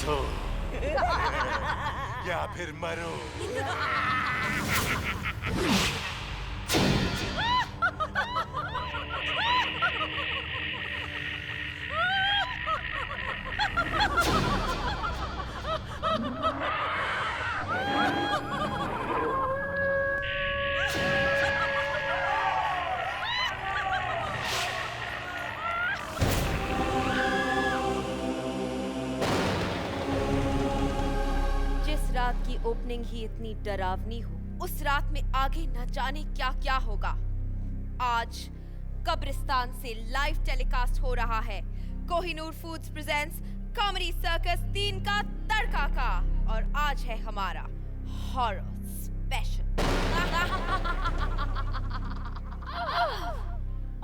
उठो या फिर मरो। जिस रात की ओपनिंग ही इतनी डरावनी हो, उस रात में आगे न जाने क्या क्या होगा। आज कब्रिस्तान से लाइव टेलीकास्ट हो रहा है Kohinoor foods presents comedy circus 3 का तड़का का, और आज है हमारा हॉरर स्पेशल।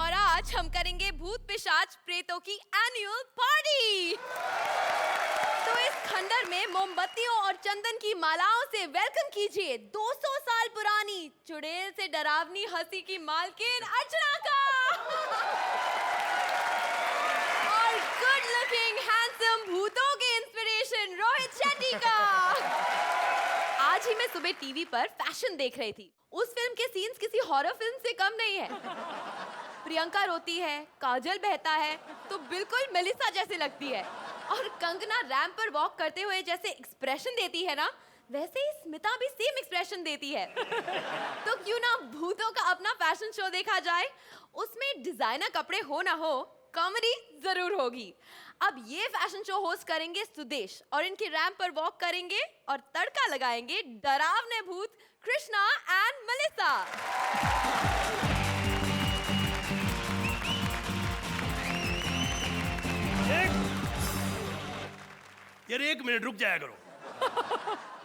और आज हम करेंगे भूत पिशाच प्रेतों की एनुअल पार्टी। तो इस खंडर में मोमबत्तियों और चंदन की मालाओं से वेलकम कीजिए 200 साल पुरानी चुड़ैल से डरावनी हंसी की मालकिन अर्चना का और गुड लुकिंग हैंडसम भूतों के इंस्पिरेशन रोहित शेट्टी का। आज ही मैं सुबह टीवी पर फैशन देख रही थी। उस फिल्म के सीन्स किसी हॉरर फिल्म से कम नहीं है। प्रियंका रोती है, काजल बहता है तो बिल्कुल मेलिसा जैसे लगती है, और कंगना रैंप पर वॉक करते हुए जैसे एक्सप्रेशन देती है ना, वैसे ही स्मिता भी सेम एक्सप्रेशन देती है। तो क्यों ना भूतों का अपना फैशन शो देखा जाए। उसमें डिजाइनर कपड़े हो ना हो, कॉमेडी जरूर होगी। अब ये फैशन शो होस्ट करेंगे सुदेश, और इनके रैंप पर वॉक करेंगे और तड़का लगाएंगे डरावने भूत कृष्णा एंड मेलिसा। यार 1 मिनट रुक जाया करो।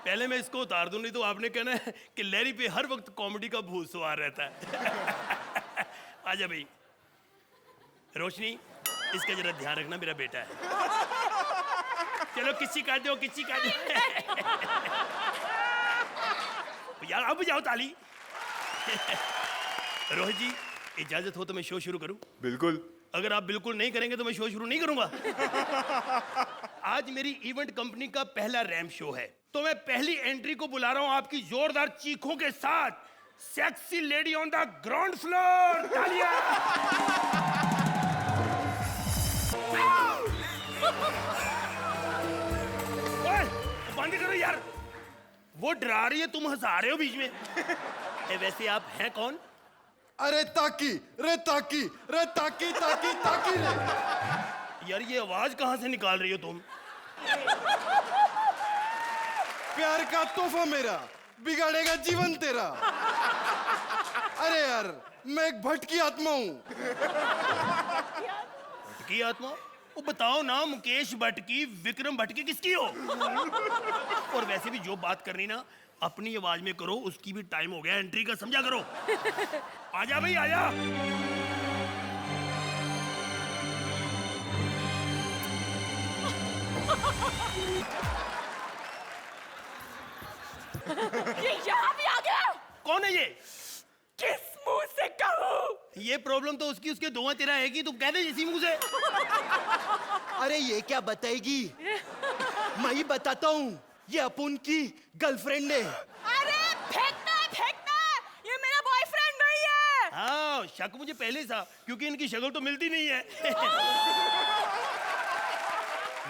पहले मैं इसको उतार दूं, नहीं तो आपने कहना है कि लैरी पे हर वक्त कॉमेडी का भूत सवार रहता है। आजा भाई। रोशनी, इसका जरा ध्यान रखना, मेरा बेटा है। चलो किसी का दो, किसी का दो। यार अब जाओ ताली। रोहित जी, इजाजत हो तो मैं शो शुरू करूं? बिल्कुल। अगर आप बिल्कुल नहीं करेंगे तो मैं शो शुरू नहीं करूंगा। आज मेरी इवेंट कंपनी का पहला रैंप शो है, तो मैं पहली एंट्री को बुला रहा हूं आपकी जोरदार चीखों के साथ। Sexy lady on the ground floor, तालियां। ओए, बंद करो यार, वो डरा रही है, तुम हंसा रहे हो बीच में। वैसे आप हैं कौन? अरे ताकी, रे ताकी, रे ताकी ताकी ताकी रे। यार ये आवाज कहां से निकाल रही हो तुम? प्यार का तोहफा मेरा, बिगाड़ेगा जीवन तेरा। अरे यार, मैं एक भटकी आत्मा हूँ। भटकी आत्मा? वो बताओ ना, मुकेश भट्ट की, विक्रम भट्ट की, किसकी हो? और वैसे भी जो बात करनी ना अपनी आवाज में करो, उसकी भी टाइम हो गया एंट्री का, समझा करो। आजा भाई आजा। ये यहाँ भी आ गया। कौन है ये? किस मुंह से कहूँ? ये प्रॉब्लम तो उसकी उसके धुआं तेरा है कि तुम कह दे इसी मुंह से। अरे ये क्या बताएगी? मैं ही बताता हूँ, ये अपुन की गर्लफ्रेंड है। अरे फेंकना फेंकना, ये मेरा बॉयफ्रेंड नहीं है। हाँ, शक मुझे पहले था, क्योंकि इनकी शक्ल तो मिलती नहीं है।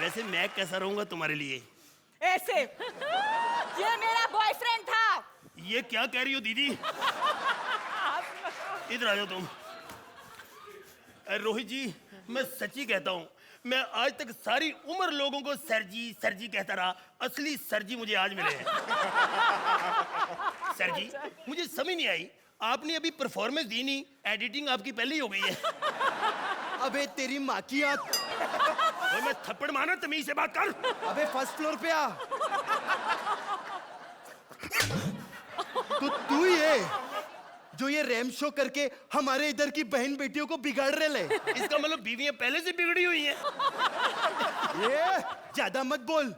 वैसे मैं कैसा रहूंगा तुम्हारे लिए? ऐसे। ये मेरा बॉयफ्रेंड था। ये क्या कह रही हो दीदी? इधर आ जाओ तुम। रोहित जी, मैं सच्ची कहता हूँ, मैं आज तक सारी उम्र लोगों को सर जी कहता रहा। असली सर जी मुझे आज मिले हैं। सर जी, मुझे समझ नहीं आई, आपने अभी परफॉर्मेंस दी नहीं, एडिटिंग आपकी पहले ही हो गई है। अबे तेरी माँ की आत। और मैं थप्पड़ मारना, तमीज से बात कर। अबे फर्स्ट फ्लोर पे आ। तो तू ये जो ये रैम शो करके हमारे इधर की बहन बेटियों को बिगाड़ रहे ले। इसका मतलब बीवियां पहले से बिगड़ी हुई हैं। ये ज्यादा मत बोल,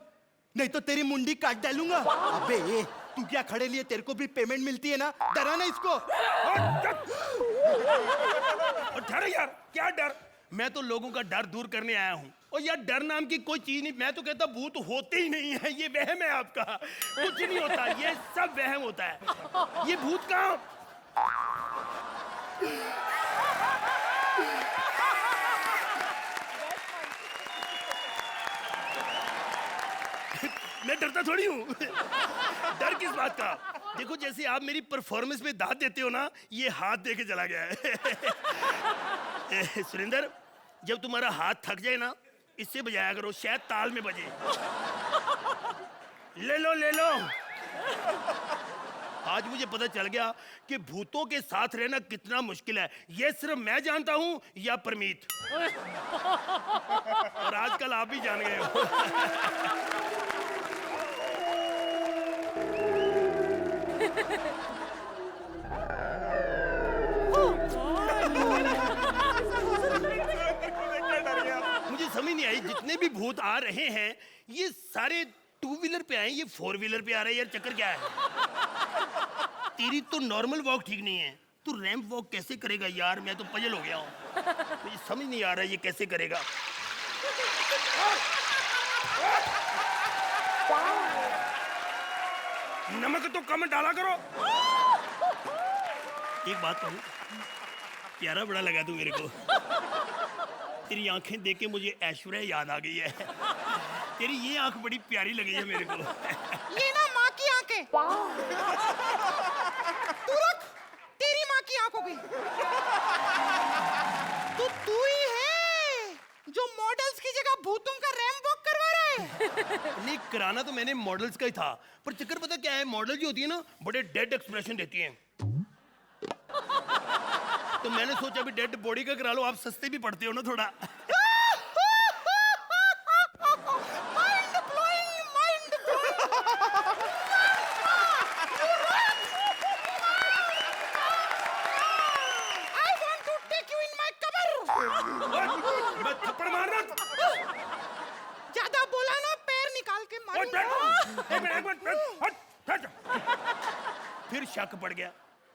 नहीं तो तेरी मुंडी काट डालूंगा। अबे ये तू क्या खड़े लिए, तेरे को भी पेमेंट मिलती है ना, डरा ना इसको। और डर यार, क्या डर? मैं तो लोगों का डर दूर करने आया हूँ। और यार डर नाम की कोई चीज नहीं, मैं तो कहता भूत होते ही नहीं है, ये वहम है आपका, कुछ नहीं होता, ये सब वहम होता है। ये भूत कहाँ? मैं डरता थोड़ी हूँ। डर किस बात का? देखो जैसे आप मेरी परफॉर्मेंस पे दाद देते हो ना, ये हाथ दे के चला गया है। सुरेंद्र, जब तुम्हारा हाथ थक जाए ना, इससे बजाया करो, शायद ताल में बजे। ले लो ले लो। आज मुझे पता चल गया कि भूतों के साथ रहना कितना मुश्किल है। ये सिर्फ मैं जानता हूँ या परमीत, और आजकल आप भी जान गए हो। मुझे समझ नहीं आई, जितने भी भूत आ रहे हैं ये सारे टू व्हीलर पे आए, ये फोर व्हीलर पे आ रहे हैं। यार चक्कर क्या है? तेरी तो नॉर्मल वॉक ठीक नहीं है, तू रैंप वॉक कैसे करेगा यार? मैं तो पजल हो गया हूँ, मुझे समझ नहीं आ रहा ये कैसे करेगा। नमक तो कम डाला करो। एक बात कहूँ, प्यारा बड़ा लगा तू मेरे को। तेरी आंखें देख के मुझे ऐश्वर्या याद आ गई है। तेरी ये आंख बड़ी प्यारी लगी है मेरे को। ये ना माँ की आंखें। तू रुक, तेरी माँ की आंख हो गई। तू ही है जो मॉडल्स की जगह भूतों का रैंप वॉक करवा रहा है। नहीं, कराना तो मैंने मॉडल्स का ही था, पर चक्कर पता क्या है, मॉडल जो होती है ना, बड़े डेड एक्सप्रेशन देती हैं। तो मैंने सोचा भी डेड बॉडी का करा लो, आप सस्ते भी पड़ते हो ना थोड़ा। Mind blowing, mind blowing. I want to take you in my cover. मैं थप्पड़ मार रहा था। ज्यादा बोला ना, पैर निकाल के मारूंगा। फिर शक पड़ गया,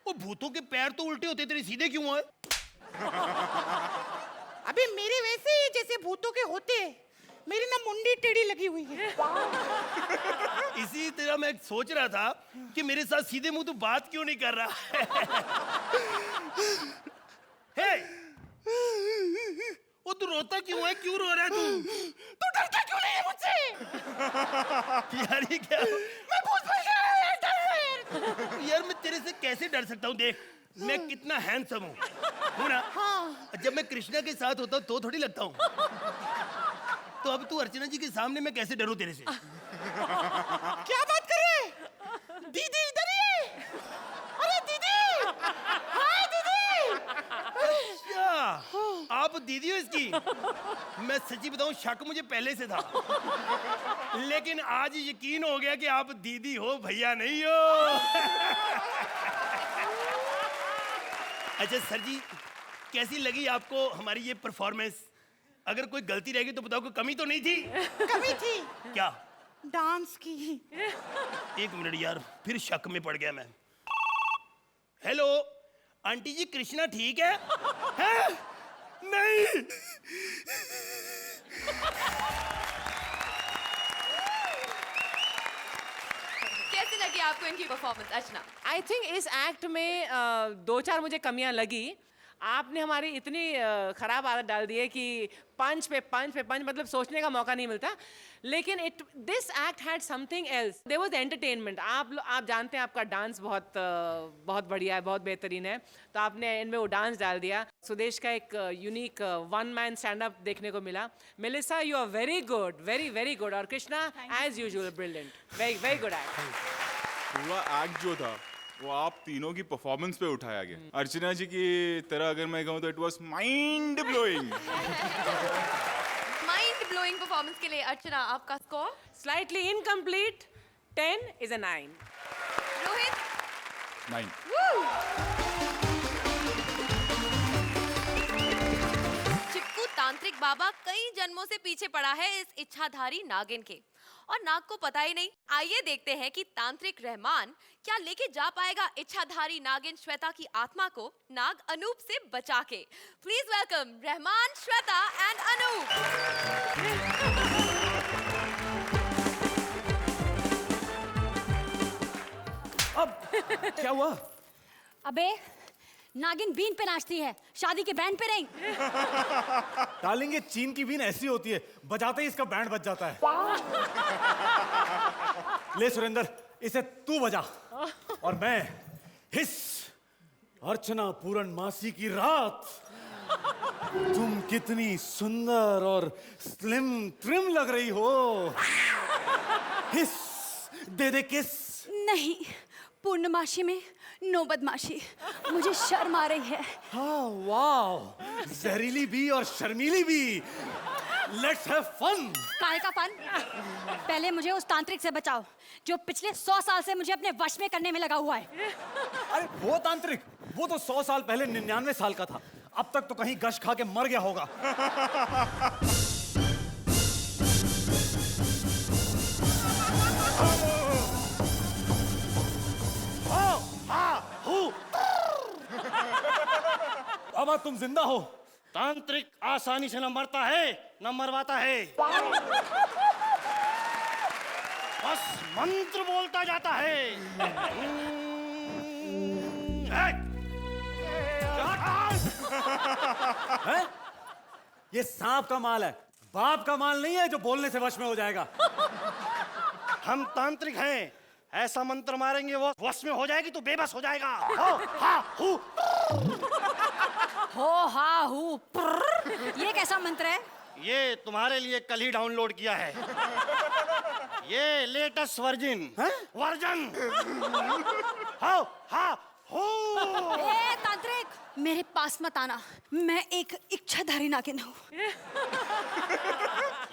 वो भूतों के पैर तो उल्टे होते, तेरे सीधे क्यों है? अबे मेरे वैसे ही जैसे भूतों के होते हैं, मेरी ना मुंडी टेढ़ी लगी हुई है। इसी तरह मैं सोच रहा था कि मेरे साथ सीधे मुंह तू बात क्यों नहीं कर रहा। हे, वो तू रोता क्यों है? क्यों रो रहा है तू? तू डरता क्यों नहीं है मुझसे? यार ये क्या? मैं भूत बन गया है, डर। यार मैं तेरे से कैसे डर सकता हूँ? देख मैं कितना हैंडसम हूँ ना? हाँ। जब मैं कृष्णा के साथ होता हूँ तो थोड़ी लगता हूँ। तो अब तू अर्चना जी के सामने मैं कैसे डरूं तेरे से? क्या बात कर रहे हैं? दीदी इधर ही है। अरे दीदी, हाय दीदी। अच्छा, आप दीदी हो इसकी? मैं सच्ची बताऊं, शक मुझे पहले से था, लेकिन आज यकीन हो गया कि आप दीदी हो, भैया नहीं हो। अच्छा सर जी, कैसी लगी आपको हमारी ये परफॉर्मेंस? अगर कोई गलती रहेगी तो बताओ, कोई कमी तो नहीं थी? कमी थी। क्या? डांस की। एक मिनट यार, फिर शक में पड़ गया मैं। हेलो आंटी जी, कृष्णा ठीक है? हैं? नहीं। कैसे लगी आपको इनकी परफॉर्मेंस अर्चना? आई थिंक इस एक्ट में दो चार मुझे कमियां लगी। आपने हमारी इतनी खराब आदत डाल दी है कि पंच पे पंच मतलब सोचने का मौका नहीं मिलता। लेकिन this act had something else. There was entertainment. आप जानते हैं आपका डांस बहुत बढ़िया है, बहुत बेहतरीन है, तो आपने इनमें वो डांस डाल दिया। सुदेश का एक unique one man stand up देखने को मिला। Melissa, you are very good, very good. और Krishna as usual brilliant, very good act. पूरा एक्ट जो था वो आप तीनों की परफॉर्मेंस पे उठाया गया। अर्चना जी की तरह अगर मैं कहूँ तो it was mind blowing. Mind blowing performance के लिए अर्चना आपका score? Slightly incomplete. 10 is a 9. Rohit? 9। Chikoo तांत्रिक बाबा कई जन्मों से पीछे पड़ा है इस इच्छाधारी नागिन के, और नाग को पता ही नहीं। आइए देखते हैं कि तांत्रिक रहमान क्या लेके जा पाएगा इच्छाधारी नागिन श्वेता की आत्मा को नाग अनूप से बचा के। Please welcome Rahman, Shweta and Anoop. अब क्या हुआ? अबे नागिन बीन पे नाचती है, शादी के बैंड पे नहीं। डार्लिंग, ये चीन की बीन ऐसी होती है, बजाते ही इसका बैंड बज जाता है। ले सुरेंद्र, इसे तू बजा और मैं हिस अर्चना पूर्णमासी की रात। तुम कितनी सुंदर और स्लिम ट्रिम लग रही हो। हिस दे दे किस। नहीं, पूर्णमाशी में नो बदमाशी, मुझे शर्म आ रही है। हाँ, वाह, जहरीली भी और शर्मीली भी। Let's have fun. काहे का फन? पहले मुझे उस तांत्रिक से बचाओ जो पिछले 100 साल से मुझे अपने वश में करने में लगा हुआ है। अरे वो तांत्रिक, वो तो 100 साल पहले 99 साल का था। अब तक तो कहीं गश खा के मर गया होगा। अब तुम जिंदा हो। तांत्रिक आसानी से न मरता है न मरवाता है, बस मंत्र बोलता जाता है। हैं? ये सांप का माल है, बाप का माल नहीं है जो बोलने से वश में हो जाएगा। हम तांत्रिक हैं, ऐसा मंत्र मारेंगे वो वश में हो जाएगी तो बेबस हो जाएगा। हो हा हू। हो हा हू प्र। ये कैसा मंत्र है? ये तुम्हारे लिए कल ही डाउनलोड किया है, ये लेटेस्ट वर्जन वर्जन। हो हा हू। ए तांत्रिक, मेरे पास मत आना, मैं एक इच्छाधारी नागिन हूँ।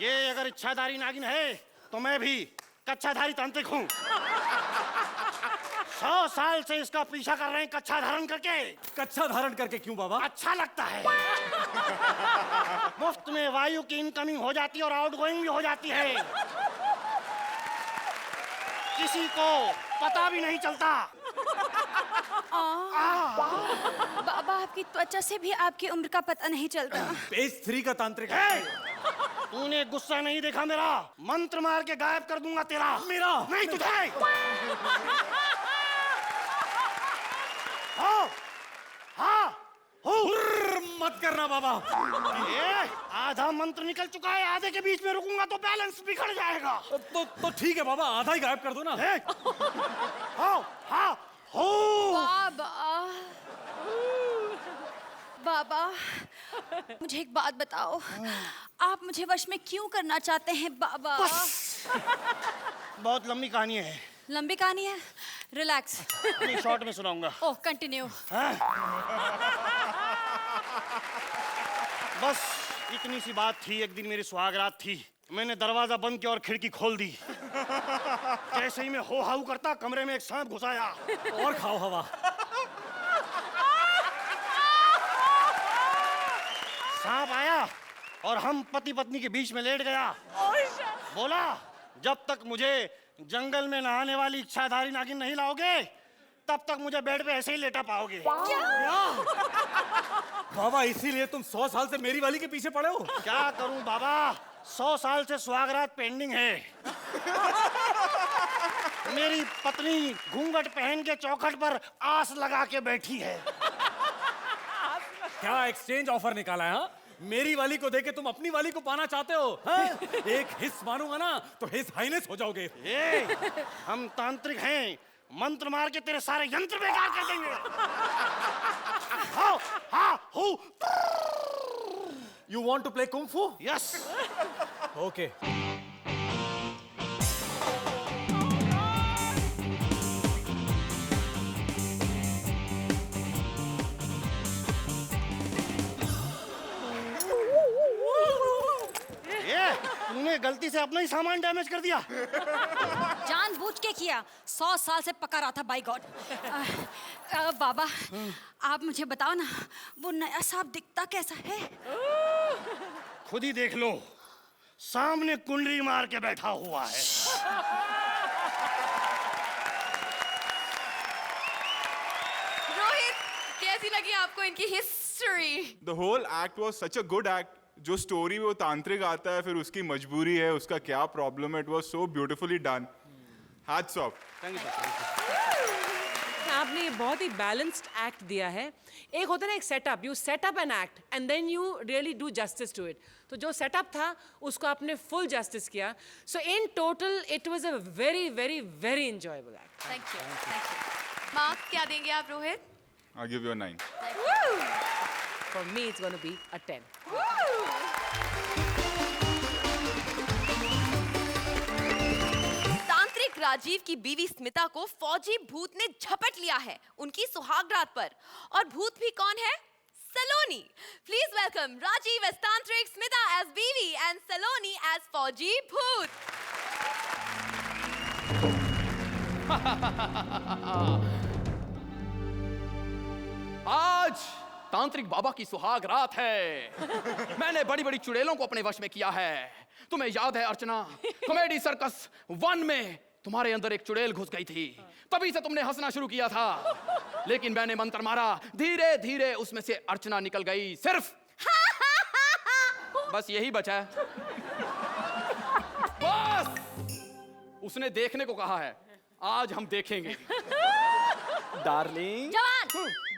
ये अगर इच्छाधारी नागिन है तो मैं भी कच्छाधारी तांत्रिक हूँ। 100 साल से इसका पीछा कर रहे हैं कच्छा धारण करके। कच्छा धारण करके क्यों बाबा? अच्छा लगता है। मुफ्त में वायु की इनकमिंग हो जाती है और आउटगोइंग भी हो जाती है, किसी को पता भी नहीं चलता। बाबा, आपकी त्वचा से भी आपकी उम्र का पता नहीं चलता। पेज 3 का तांत्रिक हे! है। तूने गुस्सा नहीं देखा मेरा? मंत्र मार के गायब कर दूंगा तेरा। मेरा नहीं तुझे। हो हाँ हो। मत करना बाबा। ये आधा मंत्र निकल चुका है, आधे के बीच में रुकूंगा तो बैलेंस बिगड़ जाएगा। तो ठीक है बाबा, आधा ही गायब कर दो ना। हे! हो हाँ हो। बाबा, बाबा, मुझे एक बात बताओ, आप मुझे वश में क्यों करना चाहते हैं बाबा? बहुत लंबी कहानी है, लंबी कहानी है, रिलैक्स। अपनी शॉर्ट में सुनाऊंगा। ओह, कंटिन्यू। बस इतनी सी बात थी। एक दिन मेरी सुहागरात थी, मैंने दरवाजा बंद किया और खिड़की खोल दी। जैसे ही मैं हो हाउ करता, कमरे में एक सांप घुस आया। और खाओ हवा। सांप आया और हम पति पत्नी के बीच में लेट गया। बोला, जब तक मुझे जंगल में नहाने वाली इच्छाधारी नागिन नहीं लाओगे तब तक मुझे बेड पे ऐसे ही लेटा पाओगे। बाबा, इसीलिए तुम 100 साल से मेरी वाली के पीछे पड़े हो? क्या करूं बाबा, 100 साल से सुहागरात पेंडिंग है। मेरी पत्नी घूंघट पहन के चौखट पर आस लगा के बैठी है। क्या एक्सचेंज ऑफर निकाला है? हाँ? मेरी वाली को देके तुम अपनी वाली को पाना चाहते हो? हाँ? एक हिस्स मारूंगा ना तो हिस हाइनेस हो जाओगे। हम तांत्रिक हैं, मंत्र मार के तेरे सारे यंत्र बेकार कर देंगे। हो हाँ हो। You want to play kung fu? Yes. Okay. तूने गलती से अपना ही सामान डैमेज कर दिया। जानबूझ के किया, 100 साल से पका रहा था, बाय गॉड। बाबा, आप मुझे बताओ ना, वो नया सांप दिखता कैसा है? खुद ही देख लो, सामने कुंडली मार के बैठा हुआ है। रोहित, कैसी लगी आपको इनकी history? The whole act was such a good act. जो स्टोरी में वो तांत्रिक आता है, फिर उसकी मजबूरी है, उसका क्या प्रॉब्लम है, it was so beautifully done. Hats off. आपने बहुत ही बैलेंस्ड एक्ट दिया है। एक होता है ना एक setup, you setup an act and then you really do justice to it. तो जो सेटअप था उसको आपने फुल जस्टिस किया। So in total it was a very very very enjoyable act. Thank you. Marks क्या देंगे आप Rohit? I give you a 9। For me it's gonna be a 10। तांत्रिक राजीव की बीवी स्मिता को फौजी भूत ने झपट लिया है उनकी सुहागरात पर। और भूत भी कौन है? सलोनी। प्लीज वेलकम राजीव एज तांत्रिक, स्मिता एज बीवी एंड सलोनी एज फौजी भूत। आज तांत्रिक बाबा की सुहाग रात है। मैंने बड़ी बड़ी चुड़ैलों को अपने वश में किया है। तुम्हें याद है अर्चना, कॉमेडी सर्कस 1 में तुम्हारे अंदर एक चुड़ैल घुस गई थी, तभी से तुमने हंसना शुरू किया था। लेकिन मैंने मंत्र मारा, धीरे धीरे उसमें से अर्चना निकल गई। सिर्फ बस यही बचा है। बस उसने देखने को कहा है, आज हम देखेंगे। डार्लिंग। जवान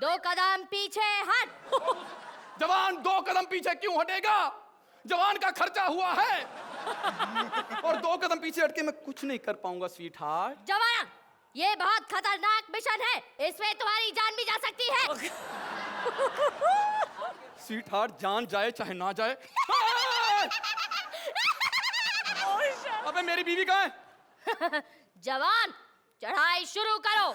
2 कदम पीछे हट। जवान 2 कदम पीछे क्यों हटेगा? जवान का खर्चा हुआ है। और 2 कदम पीछे हटके मैं कुछ नहीं कर पाऊंगा स्वीट हार्ट। जवान, ये बहुत खतरनाक मिशन है, इसमें तुम्हारी जान भी जा सकती है। स्वीट हार्ट, जान जाए चाहे ना जाए। अबे मेरी बीवी कहाँ है? जवान, चढ़ाई शुरू करो।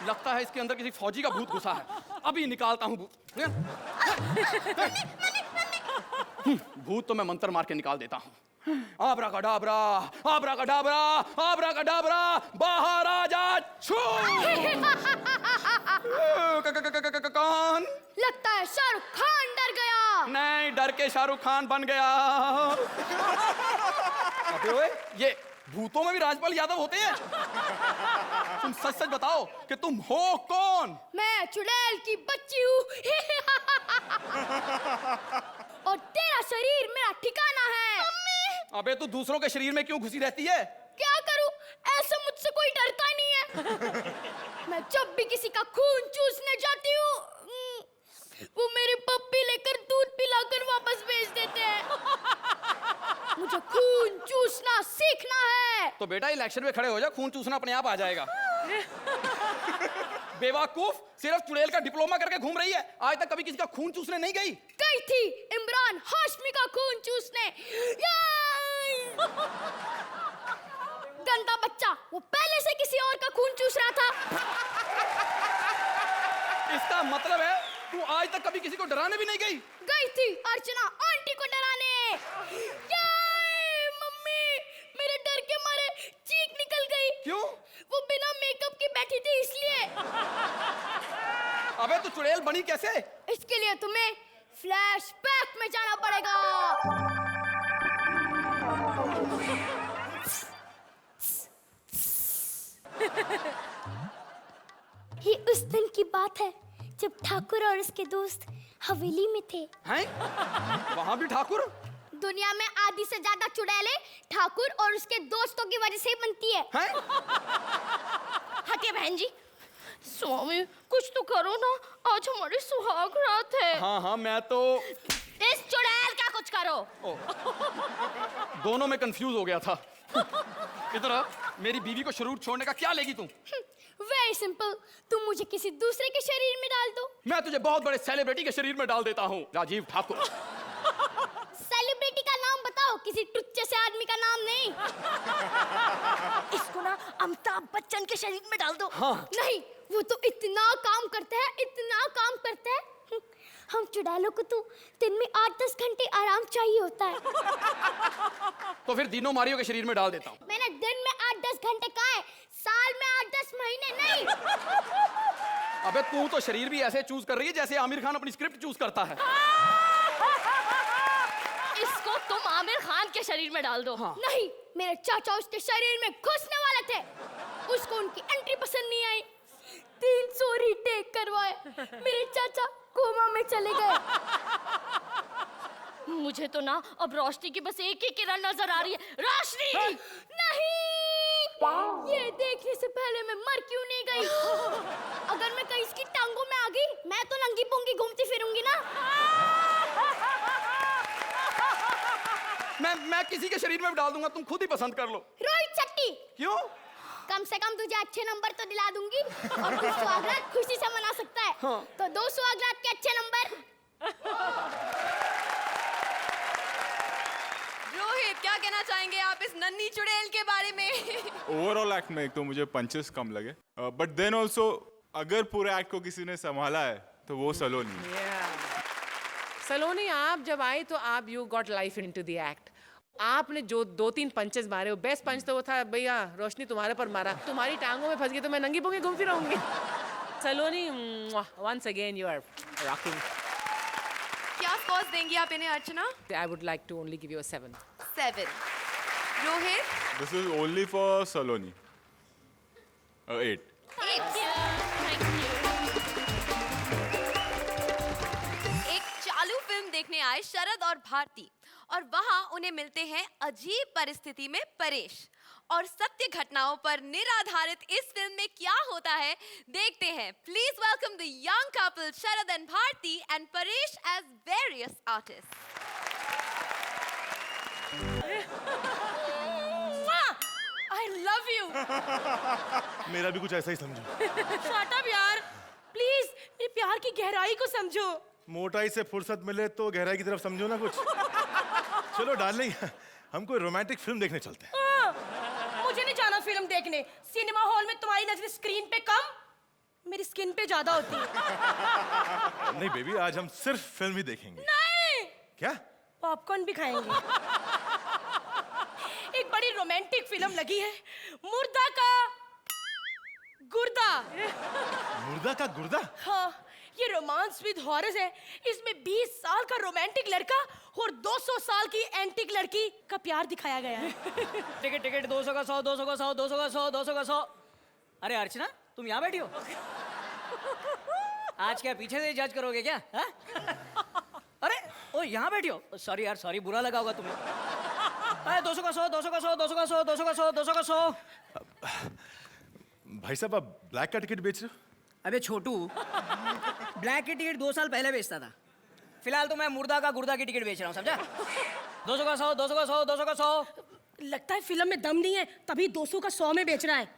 लगता है इसके अंदर किसी फौजी का भूत घुसा है। अभी निकालता हूँ भूत। भूत तो मैं मंत्र मार के निकाल देता हूँ। आब्राकाडाब्रा, आब्राकाडाब्रा, आब्राकाडाब्रा, बाहर आ जा। छू। कौन? लगता है शाहरुख खान डर गया। नहीं, डर के शाहरुख खान बन गया। अबे ओए, ये भूतों में भी राजपाल यादव होते हैं? तुम सच सच बताओ कि तुम हो कौन? मैं चुड़ैल की बच्ची हूँ। और तेरा शरीर मेरा ठिकाना है। अबे तू दूसरों के शरीर में क्यों घुसी रहती है? क्या करूं, ऐसे मुझसे कोई डरता नहीं है। मैं जब भी किसी का खून चूसने जाती हूँ, वो मेरी पप्पी लेकर दूध पिलाकर वापस भेज देते हैं। मुझे खून चूसना सीखना है। तो बेटा इलेक्शन में खड़े हो जा, खून चूसना अपने आप आ जाएगा। बेवकूफ, सिर्फ चुड़ैल का डिप्लोमा करके घूम रही है, आज तक कभी किसी का खून चूसने नहीं गई। गई थी इमरान हाशमी का खून चूसने। गंदा बच्चा, वो पहले से किसी और का खून चूस रहा था। इसका मतलब है तू आज तक कभी किसी को डराने भी नहीं गई। गई थी अर्चना आंटी को डराने। मम्मी, मेरे डर के मारे चीख निकल गई। क्यों? वो बिना मेकअप की बैठी थी इसलिए। अबे तू चुड़ैल बनी कैसे? इसके लिए तुम्हें फ्लैशबैक में जाना पड़ेगा। ये उस दिन की बात है जब ठाकुर और उसके दोस्त हवेली में थे। हैं? वहां भी ठाकुर? दुनिया में आधी से ज्यादा चुड़ैलें ठाकुर और उसके दोस्तों की वजह से बनती है। हैं? हटिए बहन जी। स्वामी, कुछ तो करो ना, आज हमारी सुहाग रात है। हाँ हाँ, मैं तो इस चुड़ैल का कुछ करो। दोनों में कंफ्यूज हो गया था। इधर आ, मेरी बीवी को शरीर छोड़ने का क्या लेगी तू? वेरी सिंपल, तुम मुझे किसी दूसरे के शरीर में डाल दो। मैं तुझे बहुत बड़े सेलिब्रिटी के शरीर में डाल देता हूँ, राजीव ठाकुर। सेलिब्रिटी का नाम बताओ, किसी टुच्चे से आदमी का नाम नहीं। इसको ना अमिताभ बच्चन के शरीर में डाल दो। हाँ। नहीं, वो तो इतना काम करते हैं, इतना काम करते हैं। हम चुड़ैलों को तो दिन में 8-10 घंटे आराम चाहिए होता है। तो फिर दिनों मारियो के शरीर में डाल देता हूँ। मैंने दिन में 8-10 घंटे कहा है, साल में 8-10 महीने नहीं। अबे तू तो शरीर भी ऐसे चूज कर रही है जैसे आमिर खान अपनी स्क्रिप्ट चूज करता है। तुम आमिर खान के शरीर में डाल दो। हाँ। नहीं, मेरे चाचा उसके शरीर में घुसने वाले थे, उसको उनकी एंट्री पसंद नहीं आई, 300 रीटेक करवाए, मेरे चाचा कोमा में चले गए। मुझे तो ना अब रोशनी की बस एक ही किरण नजर आ रही है। रोशनी! नहीं, ये देखने से पहले मैं मर क्यों नहीं गई? अगर मैं कहीं इसकी टांगों में आ गई, मैं तो नंगी पुंगी घूमती फिरूंगी ना। मैं किसी के शरीर में डाल दूंगा, तुम खुद ही पसंद कर लो। रोहित शेट्टी, क्यों? कम से कम तुझे अच्छे नंबर तो दिला दूंगी और तू सुहागरात खुशी से मना सकता है। हाँ। तो 2 सुहागरात के अच्छे नंबर। रोहित, क्या कहना चाहेंगे आप इस नन्ही चुड़ैल के बारे में? ओवरऑल एक्ट में एक तो मुझे पंचेस कम लगे, बट देन ऑल्सो अगर पूरे एक्ट को किसी ने संभाला है तो वो सलोनी है। सलोनी, आप जब आई तो आप you got life into the act. आपने जो 2-3 पंचेस मारे, वो बेस्ट पंच तो वो था भैया रोशनी तुम्हारे पर मारा, तुम्हारी टांगों में फंस गई तो मैं नंगी पुंगी घूमती रहूंगी। Saloni, once again you are rocking. क्या स्कोर्स देंगी आप इन्हें Archana? I would like to only give you a 7. 7. Rohit? This is only for Saloni, 8. 8. एक चालू फिल्म देखने आए शरद और भारती, और वहां उन्हें मिलते हैं अजीब परिस्थिति में परेश, और सत्य घटनाओं पर निराधारित इस फिल्म में क्या होता है देखते हैं। Please welcome the young couple Sharad and Bharti and Paresh as various artist. I love you. मेरा भी कुछ ऐसा ही समझो। Shut up यार, प्लीज मेरे प्यार की गहराई को समझो। मोटाई से फुर्सत मिले तो गहराई की तरफ समझो ना कुछ। चलो डार्लिंग, हम कोई रोमांटिक फिल्म देखने चलते हैं। मुझे नहीं जाना फिल्म देखने। सिनेमा हॉल में तुम्हारी नजर स्क्रीन पे कम, मेरी स्किन पे ज्यादा होती है। नहीं बेबी, आज हम सिर्फ फिल्म ही देखेंगे। नहीं, क्या? पॉपकॉर्न भी खाएंगे। एक बड़ी रोमांटिक फिल्म लगी है, मुर्दा का गुर्दा। मुर्दा का गुर्दा? हाँ, ये रोमांस विद हॉरर है। इसमें 20 साल का रोमांटिक लड़का और 200 साल की एंटिक लड़की का प्यार दिखाया गया है। टिकट टिकट 200 का 100, 200 का 100, 200 का 100, 200 का 100। अरे अर्चना, तुम यहाँ बैठी हो? आज क्या पीछे से जज करोगे क्या? हा? अरे ओ, यहाँ बैठी हो? सॉरी यार, सॉरी, बुरा लगा होगा तुम्हें। अरे 200 का 100, 200 का 100, 200 का 100, 200 का 100, 200 का 100। भाई साहब, आप ब्लैक का टिकट बेच रहे हो? अबे छोटू, ब्लैक की टिकट 2 साल पहले बेचता था, फिलहाल तो मैं मुर्दा का गुर्दा की टिकट बेच रहा हूँ, समझा? 200 का 100, 200 का 100, 200 का 100। लगता है फिल्म में दम नहीं है, तभी 200 का 100 में बेच रहा है।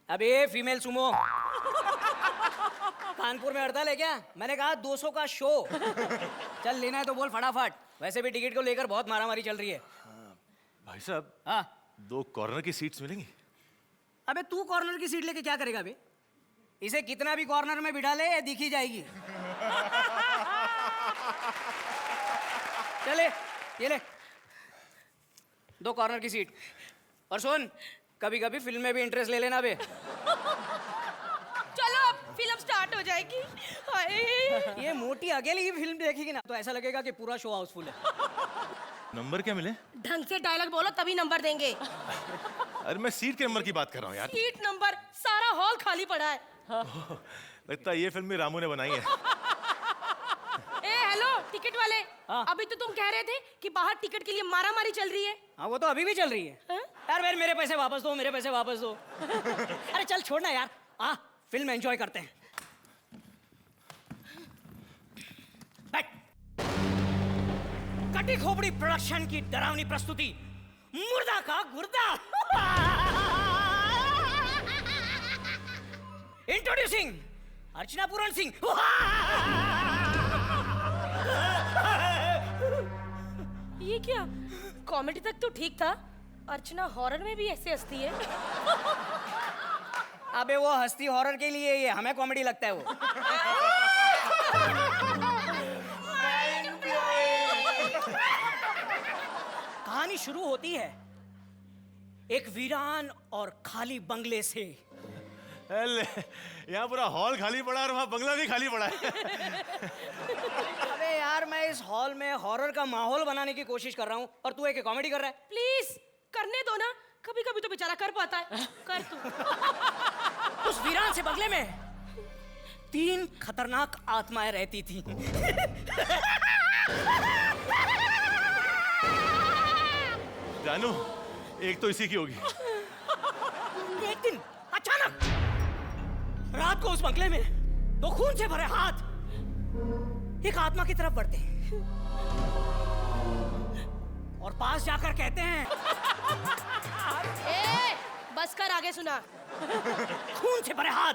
अबे फीमेल सुमो, कानपुर में हड़ताल है क्या? मैंने कहा 200 का शो। चल लेना है तो बोल फटाफट, वैसे भी टिकट को लेकर बहुत मारामारी चल रही है। भाई साहब, हाँ, 2 कॉर्नर की सीट्स मिलेंगी? अबे तू कॉर्नर की सीट लेके क्या करेगा बे? इसे कितना भी कॉर्नर में बिठा ले, ये दिखी जाएगी। चले, ये ले 2 कॉर्नर की सीट। और सुन, कभी कभी फिल्म में भी इंटरेस्ट ले लेना बे। चलो अब फिल्म स्टार्ट हो जाएगी। हाय। ये मोटी अकेली ही फिल्म देखेगी ना तो ऐसा लगेगा कि पूरा शो हाउसफुल है। नंबर क्या मिले? ढंग से डायलॉग बोलो तभी नंबर देंगे। अरे मैं सीट के नंबर की बात कर रहा हूँ यार। सीट नंबर, सारा हॉल खाली पड़ा है। लगता है ये फिल्म भी रामू ने बनाई है। ए हेलो टिकट वाले, हाँ। अभी तो तुम कह रहे थे कि बाहर टिकट के लिए मारामारी चल रही है। हाँ, वो तो अभी भी चल रही है। हाँ? यार भाई, मेरे पैसे वापस दो, मेरे पैसे वापस दो। अरे चल छोड़ना यार, आ फिल्म एंजॉय करते हैं। बैठ। कटी खोपड़ी प्रोडक्शन की डरावनी प्रस्तुति, मुर्दा का गुर्दा। इंट्रोड्यूसिंग अर्चना पूरन सिंह। ये क्या, कॉमेडी तक तो ठीक था, अर्चना हॉरर में भी ऐसे हंसती है। अबे वो हस्ती हॉरर के लिए, ये हमें कॉमेडी लगता है वो। कहानी शुरू होती है एक वीरान और खाली बंगले से। यहाँ पूरा हॉल खाली पड़ा और वहाँ बंगला भी खाली पड़ा है। अबे यार, मैं इस हॉल में हॉरर का माहौल बनाने की कोशिश कर रहा हूँ और तू एक कॉमेडी कर रहा है। प्लीज करने दो ना, कभी कभी तो बेचारा कर पाता है। कर तू। उस वीरान से बंगले में 3 खतरनाक आत्माएं रहती थी। जानू, एक तो इसी की होगी। एक दिन अचानक रात को उस बंगले में 2 खून से भरे हाथ एक आत्मा की तरफ बढ़ते हैं और पास जाकर कहते हैं, ए, बस कर, आगे सुना। खून से भरे हाथ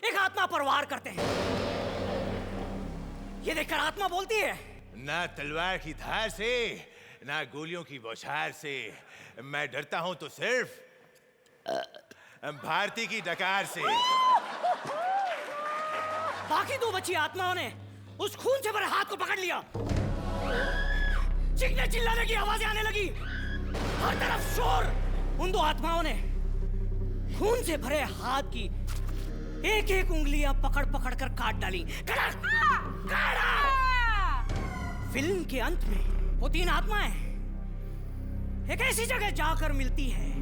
एक आत्मा पर वार करते हैं। ये देखकर आत्मा बोलती है, ना तलवार की धार से, ना गोलियों की बौछार से, मैं डरता हूं तो सिर्फ भारती की डकार से। बाकी 2 बची आत्माओं ने उस खून से भरे हाथ को पकड़ लिया। चीखने चिल्लाने की आवाजें आने लगी, हर तरफ शोर। उन 2 आत्माओं ने खून से भरे हाथ की एक-एक उंगलियां पकड़ पकड़ कर काट डाली। फिल्म के अंत में वो 3 आत्माएं एक ऐसी जगह जाकर मिलती हैं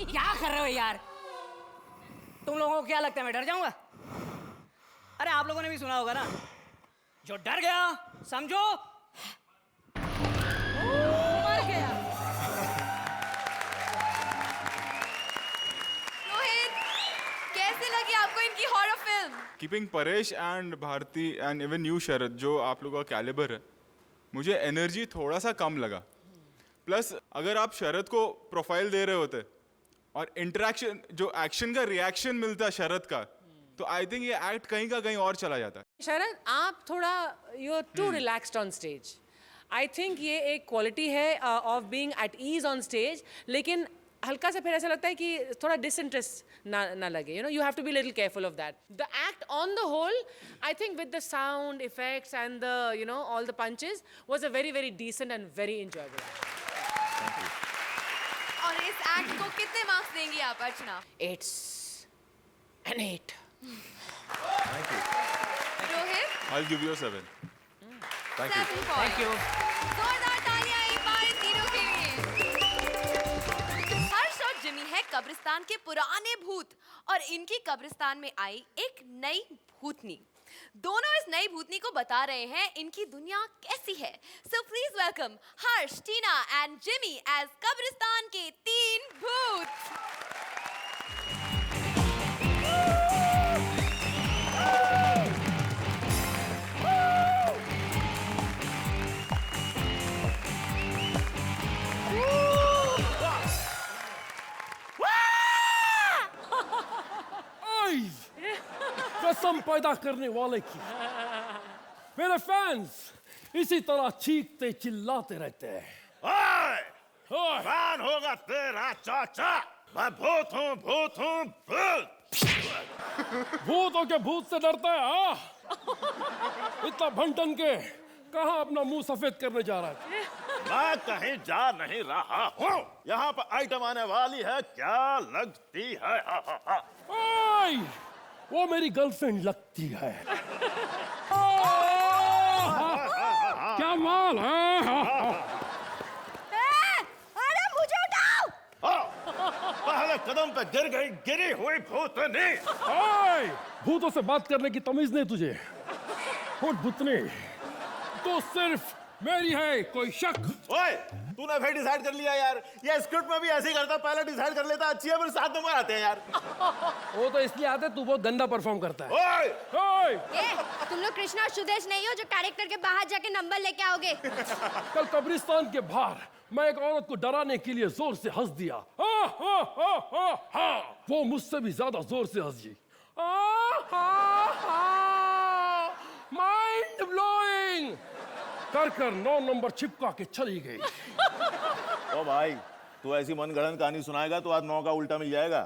क्या कर रहे हो यार? तुम लोगों को क्या लगता है मैं डर जाऊंगा? अरे आप लोगों ने भी सुना होगा ना, जो डर गया समझो मर गया। रोहित, कैसे लगी आपको इनकी horror film? Keeping Paresh and Bharti and even you Sharad, जो आप लोगों का कैलिबर है, मुझे एनर्जी थोड़ा सा कम लगा। प्लस अगर आप शरद को प्रोफाइल दे रहे होते और इंटरेक्शन, जो एक्शन का रिएक्शन मिलता शरद का, तो आई थिंक ये एक्ट कहीं का कहीं और चला जाता। शरद, आप थोड़ा you are too relaxed on stage. I think ये एक क्वालिटी है of being at ease on stage, लेकिन हल्का सा फिर ऐसा लगता है कि थोड़ा डिसइंटरेस्ट ना लगे। You know, you have to be little careful of that. The act on the whole, I think with the sound effects and the you know all the punches was a very very decent and very enjoyable. और इस act को कितने marks देंगी आप Archana? It's an 8. रोहित? I'll give you a 7. Thank you. 7 points. Thank you. जोरदार तालियां एक बार इन तीनों के लिए। हर्ष और जिमी है कब्रिस्तान के पुराने भूत और इनकी कब्रिस्तान में आई एक नई भूतनी। दोनों इस नई भूतनी को बता रहे हैं इनकी दुनिया कैसी है। So please welcome Harsh, Tina and Jimmy as कब्रिस्तान के 3 भूत। कसम पैदा करने वाले की, मेरे फैंस इसी तरह चीखते चिल्लाते रहते हैं। फैन होगा तेरा चाचा, मैं भूत हूँ, भूत हूँ, भूत। भूतों के भूत से डरता है? हाँ, इतना भंटन के कहाँ अपना मुंह सफेद करने जा रहा है? मैं कहीं जा नहीं रहा हूँ, यहाँ पर आइटम आने वाली है, क्या लगती है? ओए, वो मेरी गर्लफ्रेंड लगती है। क्या माल है? अरे मुझे उठाओ! पहले कदम पे गिर गई गिरी हुई भूतनी। ओए, भूतों से बात करने की तमीज नहीं तुझे? उठ भूतनी, तो सिर्फ मेरी है, कोई शक? ओए, तूने फिर डिसाइड कर लिया यार? ये स्क्रिप्ट में भी ऐसे ही करता, पहले डिसाइड कर लेता, अच्छी है फिर 7 नंबर आते हैं यार। वो तो इसलिए आते, तू बहुत गंदा परफॉर्म करता है। ओए, ओए, तुम लोग कृष्णा और सुदेश नहीं हो जो कैरेक्टर के बाहर जाके नंबर लेके आओगे। कल कब्रिस्तान के बाहर मैं एक औरत को डराने के लिए जोर से हंस दिया। वो मुझसे भी ज्यादा जोर से हंस गई। माइंड ब्लोइंग कर 9 नंबर चिपका के चली गई। ओ भाई, तू ऐसी मनगढ़ंत कहानी सुनाएगा तो आज 9 का उल्टा मिल जाएगा।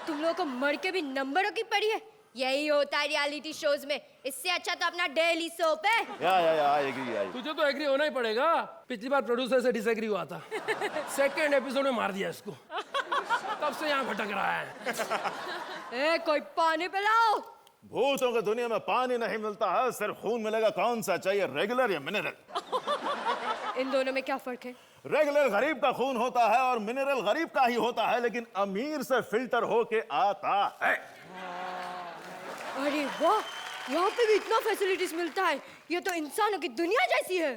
तुम लोगों को मर के भी नंबरों की पड़ी है, यही होता है रियलिटी शोज में। इससे अच्छा तो अपना डेली सोप है। I agree. तुझे तो एग्री होना ही पड़ेगा। पिछली बार प्रोड्यूसर से डिसएग्री हुआ था, सेकंड एपिसोड में मार दिया इसको, तब से यहाँ भटक रहा है। ए कोई पानी पिलाओ। भूतों की दुनिया में पानी नहीं मिलता है, सिर्फ खून मिलेगा। कौन सा चाहिए, रेगुलर या मिनरल? इन दोनों में क्या फर्क है? रेगुलर गरीब का खून होता है और मिनरल गरीब का ही होता है, लेकिन अमीर से फिल्टर होके आता है। अरे वाह, यहाँ पे भी इतना फैसिलिटीज मिलता है। ये तो इंसानों की दुनिया जैसी है।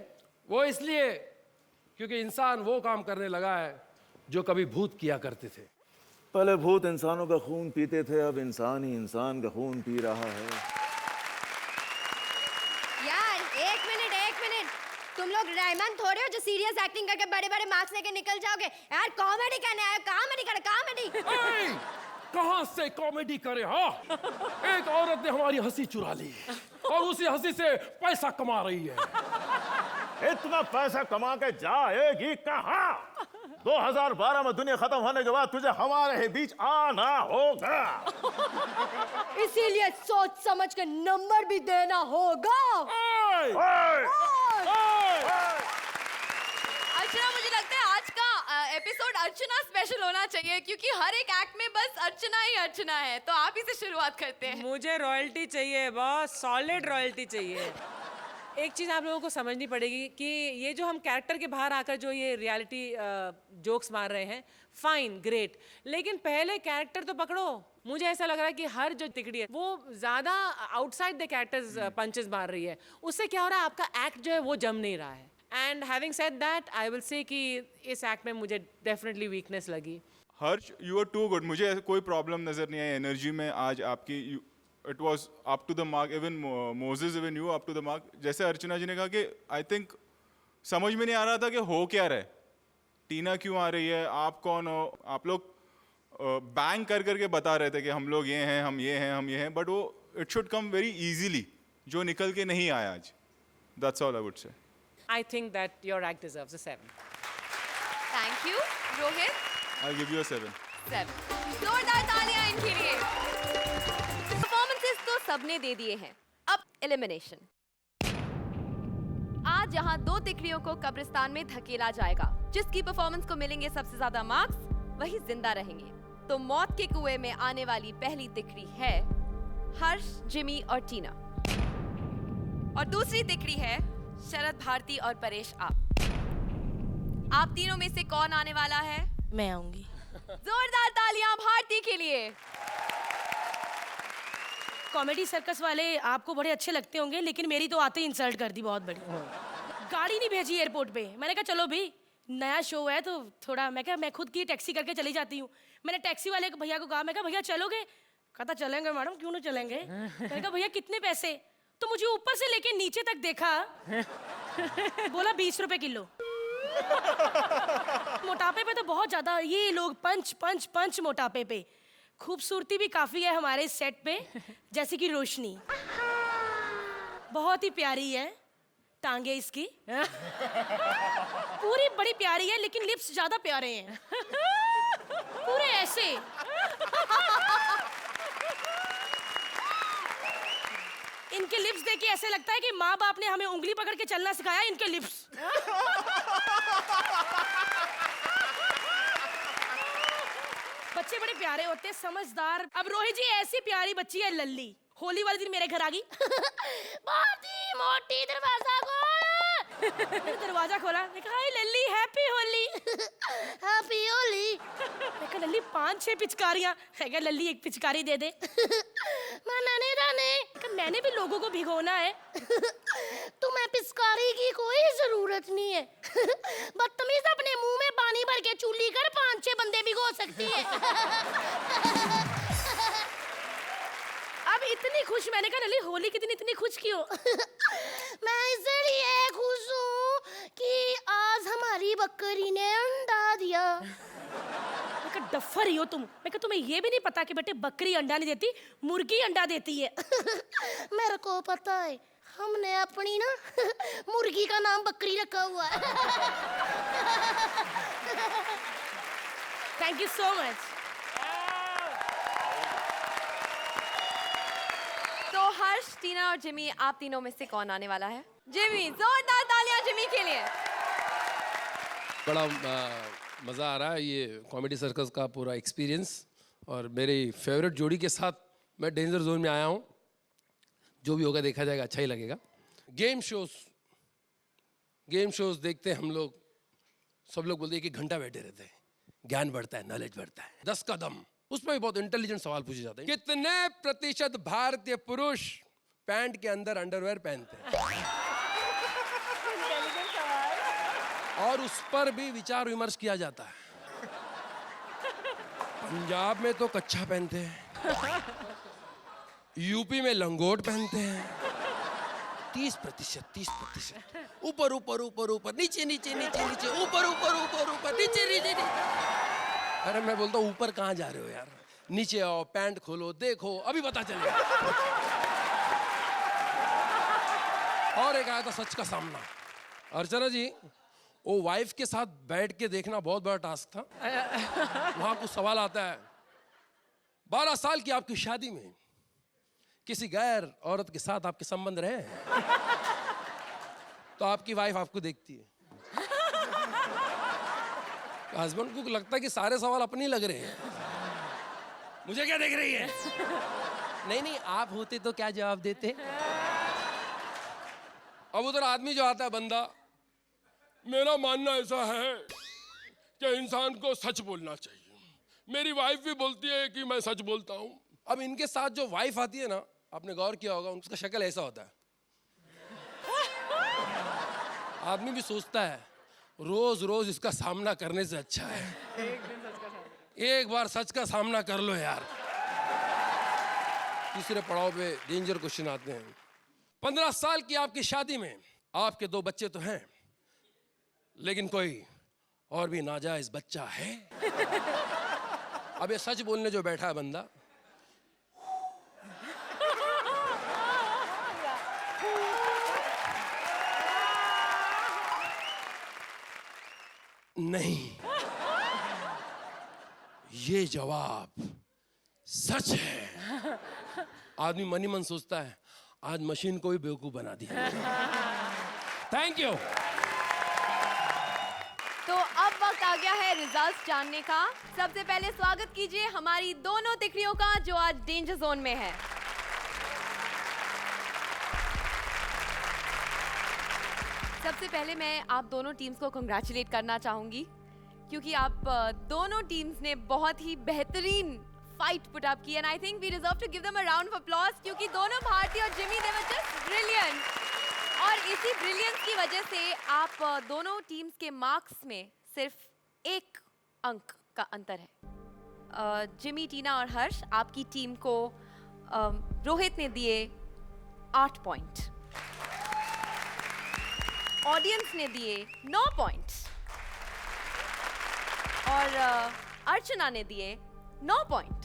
वो इसलिए क्योंकि इंसान वो काम करने लगा है जो कभी भूत किया करते थे। पहले भूत इंसानों का खून पीते थे, अब इंसान ही इंसान का खून पी रहा है। यार एक मिनट, तुम लोग रहमान थोड़े हो जो सीरियस एक्टिंग करके बड़े बड़े मार्क्स लेके निकल जाओगे। यार कॉमेडी करने आए, कॉमेडी। कहाँ से कॉमेडी करे? हाँ, एक औरत ने हमारी हंसी चुरा ली और उसी हंसी से पैसा कमा रही है। इतना पैसा कमा के जाएगी कहाँ? 2012 में दुनिया खत्म होने के बाद तुझे हमारे ही बीच आना होगा। इसीलिए सोच समझ के नंबर भी देना होगा। अर्चना, मुझे लगता है आज का एपिसोड अर्चना स्पेशल होना चाहिए, क्योंकि हर एक एक्ट में बस अर्चना ही अर्चना है। तो आप ही से शुरुआत करते हैं। मुझे रॉयल्टी चाहिए बॉस, सॉलिड रॉयल्टी चाहिए। एक चीज़ आप लोगों को समझनी पड़ेगी कि ये जो हम कैरेक्टर के बाहर आकर जो ये रियलिटी जोक्स मार रहे हैं, फाइन ग्रेट, लेकिन पहले कैरेक्टर तो पकड़ो। मुझे ऐसा लग रहा है कि हर जो तिकड़ी है वो ज़्यादा आउटसाइड द कैरेक्टर्स पंचेस मार रही है। उससे क्या हो रहा है, आपका एक्ट जो है वो जम नहीं रहा है। And having said that, I will say कि इस एक्ट में मुझे डेफिनेटली वीकनेस लगी। हर्ष, यू आर टू गुड। मुझे कोई प्रॉब्लम नज़र नहीं आई एनर्जी में आज आपकी। It was up to the mark, even Moses, even you up to the mark. जैसे अर्चना जी ने कहा कि आई थिंक समझ में नहीं आ रहा था कि हो क्या रहा है, टीना क्यों आ रही है, आप कौन हो। आप लोग बैंग कर करके बता रहे थे कि हम लोग ये हैं, हम ये हैं, हम ये हैं, बट वो it should come very easily, जो निकल के नहीं आया आज। That's all I would say. I think that your act deserves a 7. Thank you Rohit. I'll give you a 7. 7। जोरदार तालियां इनके लिए। परफॉर्मेंसेस तो सबने दे दिए हैं, अब एलिमिनेशन। आज यहाँ 2 तिकड़ियों को कब्रिस्तान में धकेला जाएगा। जिसकी परफॉर्मेंस को मिलेंगे सबसे ज्यादा मार्क्स, वही जिंदा रहेंगे। तो मौत के कुएं में आने वाली पहली तिकड़ी है हर्ष, जिमी और टीना, और दूसरी तिकड़ी है शरद, भारती और परेश। आप तीनों में से कौन आने वाला है? मैं आऊंगी। जोरदार तालियां भारती के लिए। कॉमेडी सर्कस वाले आपको बड़े अच्छे लगते होंगे, लेकिन मेरी तो आते ही इंसल्ट कर दी बहुत बड़ी। गाड़ी नहीं भेजी एयरपोर्ट पे। मैंने कहा चलो भी नया शो है तो थोड़ा, मैं कहा मैं खुद की टैक्सी करके चली जाती हूँ। मैंने टैक्सी वाले भैया को कहा, मैं कहा भैया चलोगे? कहता चलेंगे मैडम, क्यों नहीं चलेंगे। मैंने कहा भैया कितने पैसे? तो मुझे ऊपर से लेके नीचे तक देखा, बोला 20 रुपए किलो। मोटापे पे तो बहुत ज्यादा ये लोग पंच मोटापे पे। खूबसूरती भी काफी है हमारे सेट पे, जैसे कि रोशनी बहुत ही प्यारी है, टांगे इसकी पूरी बड़ी प्यारी है, लेकिन लिप्स ज्यादा प्यारे हैं पूरे ऐसे। इनके लिप्स देख के ऐसे लगता है कि माँ बाप ने हमें उंगली पकड़ के चलना सिखाया। इनके लिप्स बच्चे बड़े प्यारे होते हैं, समझदार। अब रोहित जी ऐसी प्यारी बच्ची है लल्ली, होली वाले दिन मेरे घर आ गई। भारती मोटी दरवाजा खोल। दरवाजा खोला, मैं कहा लल्ली हैप्पी होली। हैप्पी होली। मैं कहा लल्ली 5-6 पिचकारियां है क्या? लल्ली एक पिचकारी दे दे। मैंने भी लोगों को भिगोना है। तुम्हें पिचकारी की कोई जरूरत नहीं है। बदतमीज, अपने मुंह में पानी भर के चूली कर 5-6 बंदे भिगो सकती है। अब इतनी खुश, मैंने कहा लल्ली होली के दिन इतनी खुश क्यों? मैं इसलिए खुश हूँ कि आज हमारी बकरी ने अंडा दिया। डफर ही हो तुम। मैं कहा तुम्हें ये भी नहीं पता कि बेटे बकरी अंडा नहीं देती, मुर्गी अंडा देती है। मेरे को पता है, हमने अपनी ना मुर्गी का नाम बकरी रखा हुआ है। Thank you so much. Harsh, Tina और जिमी, आप तीनों में से कौन आने वाला है? जिमी, जोरदार तालियां जिमी के लिए। बड़ा मज़ा आ रहा है ये कॉमेडी सर्कस का पूरा एक्सपीरियंस, और मेरी फेवरेट जोड़ी के साथ मैं डेंजर जोन में आया हूँ। जो भी होगा देखा जाएगा, अच्छा ही लगेगा। गेम शोज देखते हैं हम लोग, सब लोग बोलते हैं कि घंटा बैठे रहते हैं, ज्ञान बढ़ता है, नॉलेज बढ़ता है। 10 कदम, उसमें भी बहुत इंटेलिजेंट सवाल पूछे जाते हैं। कितने प्रतिशत भारतीय पुरुष पैंट के अंदर अंडरवेयर पहनते हैं? और उस पर भी विचार विमर्श किया जाता है। पंजाब में तो कच्छा पहनते हैं, यूपी में लंगोट पहनते हैं। 30%, ऊपर ऊपर ऊपर ऊपर, नीचे नीचे नीचे नीचे, ऊपर ऊपर ऊपर ऊपर, नीचे नीचे नीचे। अरे मैं बोलता हूँ ऊपर कहाँ जा रहे हो यार, नीचे आओ, पैंट खोलो, देखो, अभी पता चलेगा। और एक आया था सच का सामना। अर्चना जी, वो वाइफ के साथ बैठ के देखना बहुत बड़ा टास्क था। वहां कुछ सवाल आता है, 12 साल की आपकी शादी में किसी गैर औरत के साथ आपके संबंध रहे हैं? तो आपकी वाइफ आपको देखती है, हस्बैंड को लगता है कि सारे सवाल अपने ही लग रहे हैं, मुझे क्या देख रही है? नहीं, आप होते तो क्या जवाब देते? अब उधर आदमी जो आता है, बंदा, मेरा मानना ऐसा है कि इंसान को सच बोलना चाहिए। मेरी वाइफ भी बोलती है कि मैं सच बोलता हूँ। अब इनके साथ जो वाइफ आती है ना, आपने गौर किया होगा, उसका शक्ल ऐसा होता है। आदमी भी सोचता है रोज रोज इसका सामना करने से अच्छा है एक बार सच का सामना कर लो यार। तीसरे पड़ाव पे डेंजर क्वेश्चन आते हैं। 15 साल की आपकी शादी में आपके 2 बच्चे तो हैं, लेकिन कोई और भी नाजायज बच्चा है? अब ये सच बोलने जो बैठा है बंदा, नहीं, ये जवाब सच है। आदमी मन ही मन सोचता है आज मशीन को भी बेवकूफ बना दिया। Thank you. तो अब वक्त आ गया है रिजल्ट्स जानने का। सबसे पहले स्वागत कीजिए हमारी दोनों तिकड़ियों का जो आज डेंजर जोन में है। सबसे पहले मैं आप दोनों टीम्स को कंग्रेचुलेट करना चाहूंगी, क्योंकि आप दोनों टीम्स ने बहुत ही बेहतरीन फाइट पुट अप की, and I think we deserve to give them a round of applause, क्योंकि दोनों भारती और Jimmy, they were just brilliant. और इसी ब्रिलियंस की वजह से आप दोनों टीम्स के मार्क्स में सिर्फ 1 अंक का अंतर है। जिमी, टीना और हर्ष, आपकी टीम को रोहित ने दिए 8 पॉइंट, ऑडियंस ने दिए 9 पॉइंट्स और अर्चना ने दिए 9 पॉइंट।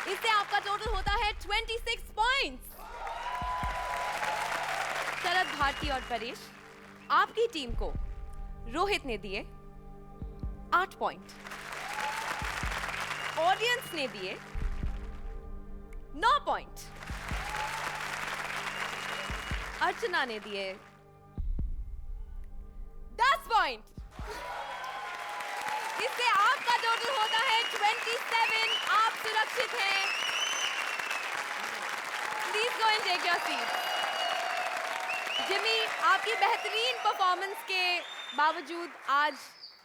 इससे आपका टोटल होता है 26 पॉइंट्स। शरद, भारती और परेश, आपकी टीम को रोहित ने दिए 8 पॉइंट, ऑडियंस ने दिए 9 पॉइंट, अर्चना ने दिए 10 पॉइंट। इससे आपका टोटल होता है 27। आप सुरक्षित हैं। Please go and take your seat. Jimmy, आपकी बेहतरीन परफॉर्मेंस के बावजूद आज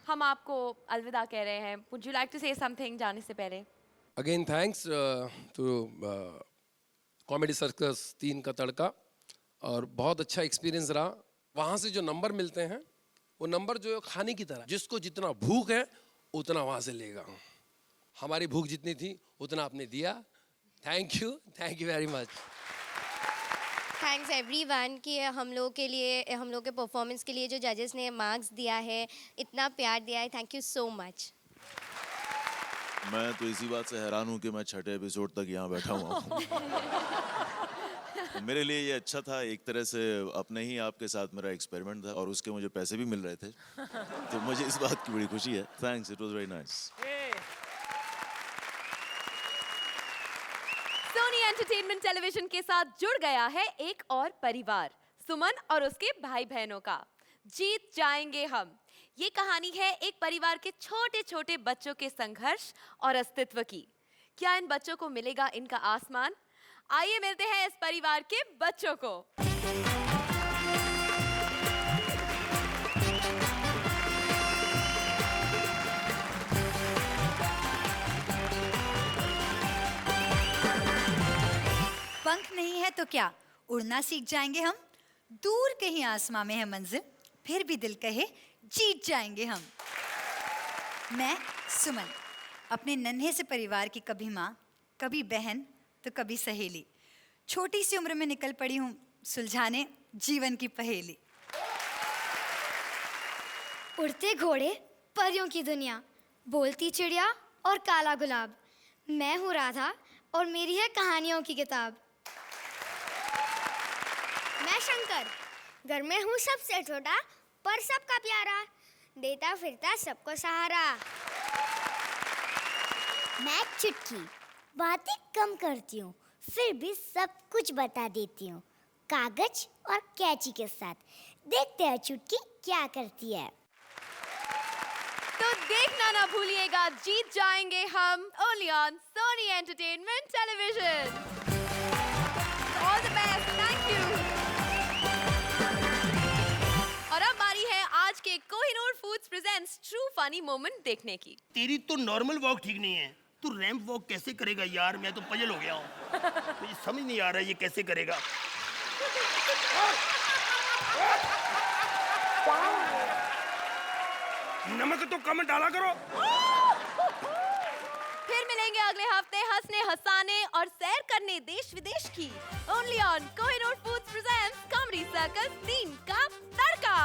हम आपको अलविदा कह रहे हैं। Would you like to say something जाने से पहले? Again thanks to comedy circus 3 का तड़का, और बहुत अच्छा एक्सपीरियंस रहा। वहाँ से जो नंबर मिलते हैं वो नंबर जो है खाने की तरह, जिसको जितना भूख है उतना वहाँ से लेगा। हमारी भूख जितनी थी उतना आपने दिया। Thank you very much. Thanks everyone कि हम लोग के लिए, हम लोग के परफॉर्मेंस के लिए जो जजेस ने मार्क्स दिया है, इतना प्यार दिया है, थैंक यू सो मच। मैं तो इसी बात से हैरान हूँ कि मैं 6ठे एपिसोड तक यहाँ बैठा हुआ हूँ। मेरे लिए ये अच्छा था, एक तरह से अपने ही आपके साथ मेरा एक्सपेरिमेंट था, और उसके मुझे पैसे भी मिल रहे थे, तो मुझे इस बात की बड़ी खुशी है। Thanks, it was very nice. Sony entertainment television के साथ जुड़ गया है एक और परिवार, सुमन और उसके भाई बहनों का। जीत जाएंगे हम, ये कहानी है एक परिवार के छोटे छोटे बच्चों के संघर्ष और अस्तित्व की। क्या इन बच्चों को मिलेगा इनका आसमान? आइए मिलते हैं इस परिवार के बच्चों को। पंख नहीं है तो क्या, उड़ना सीख जाएंगे हम। दूर कहीं आसमां में है मंजिल, फिर भी दिल कहे जीत जाएंगे हम। मैं सुमन, अपने नन्हे से परिवार की कभी माँ, कभी बहन तो कभी सहेली। छोटी सी उम्र में निकल पड़ी हूँ सुलझाने जीवन की पहेली। उड़ते घोड़े, परियों की दुनिया, बोलती चिड़िया और काला गुलाब। मैं हूँ राधा और मेरी है कहानियों की किताब। मैं शंकर, घर में हूँ सबसे छोटा पर सबका प्यारा, देता फिरता सबको सहारा। मैं चुटकी, बातें कम करती हूँ फिर भी सब कुछ बता देती हूँ, कागज और कैंची के साथ। देखते हैं चुटकी क्या करती है। तो देखना ना भूलिएगा, जीत जाएंगे हम, only on Sony entertainment television. All the best, thank you. और अब बारी है आज के Kohinoor foods presents true funny moment देखने की। तेरी तो नॉर्मल वॉक ठीक नहीं है, तू रैंप वॉक कैसे करेगा यार? मैं तो पजल हो गया हूँ, मुझे समझ नहीं आ रहा है ये कैसे करेगा। नमक तो कम डाला करो। फिर मिलेंगे अगले हफ्ते हंसने हंसाने और सैर करने देश विदेश की, only on Kohinoor foods presents comedy circus 3 का तड़का।